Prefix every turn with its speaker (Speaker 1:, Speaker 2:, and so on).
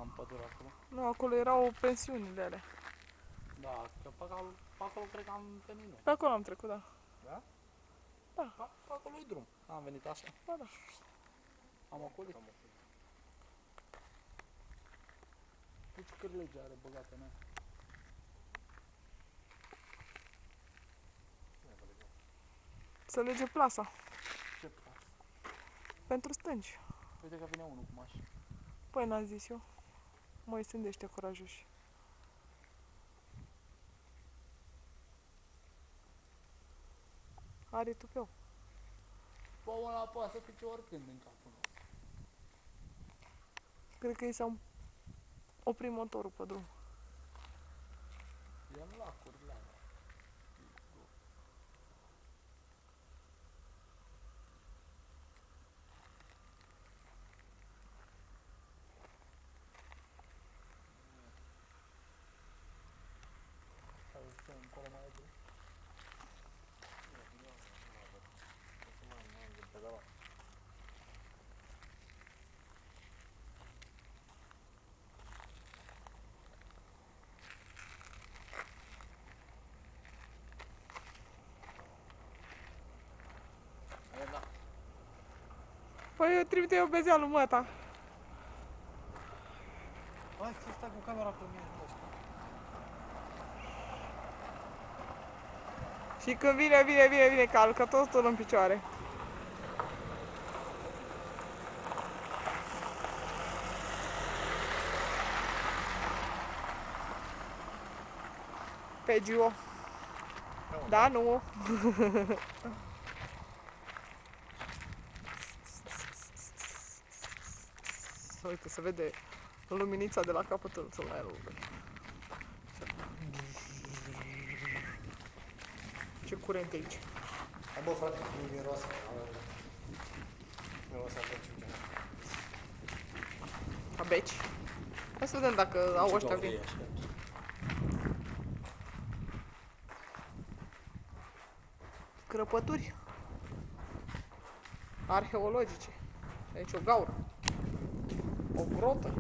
Speaker 1: în pădure acolo.
Speaker 2: Nu, acolo erau pensiunile alea.
Speaker 1: Da, că pe acolo cred că am venit noi.
Speaker 2: Pe acolo am trecut, da.
Speaker 1: Da?
Speaker 2: Da.
Speaker 1: Pe acolo e drum. Am venit așa.
Speaker 2: Da, da.
Speaker 1: Am ocolit. Deci cârlege are băgată în ea.
Speaker 2: Să lege plasa.
Speaker 1: Ce pas?
Speaker 2: Pentru stânci.
Speaker 1: Uite că vine unul cu mașină.
Speaker 2: Păi n-am zis eu. Măi, sunt de ăștia curajoși. Are tupeu.
Speaker 1: Bă, ăla poate să pice oricând în capul nostru.
Speaker 2: Cred că i s-a oprit motorul pe drum.
Speaker 1: E în lacurile alea. Hai să încolo mai e drum. Da.
Speaker 2: Păi eu trimite eu bezealul măta.
Speaker 1: Hai să stai cu camera pe mine.
Speaker 2: Și când vine, calcă totul în picioare. Pe Gio. Da, nu. Uite, se vede luminița de la capătul tunelului. Ce curent e aici.
Speaker 3: Hai bă, frate, nu miroase. Miroase a beciu.
Speaker 2: A beci. Hai să vedem dacă au ăștia vin. Crăpături arheologice. Aici o gaură. O grotă.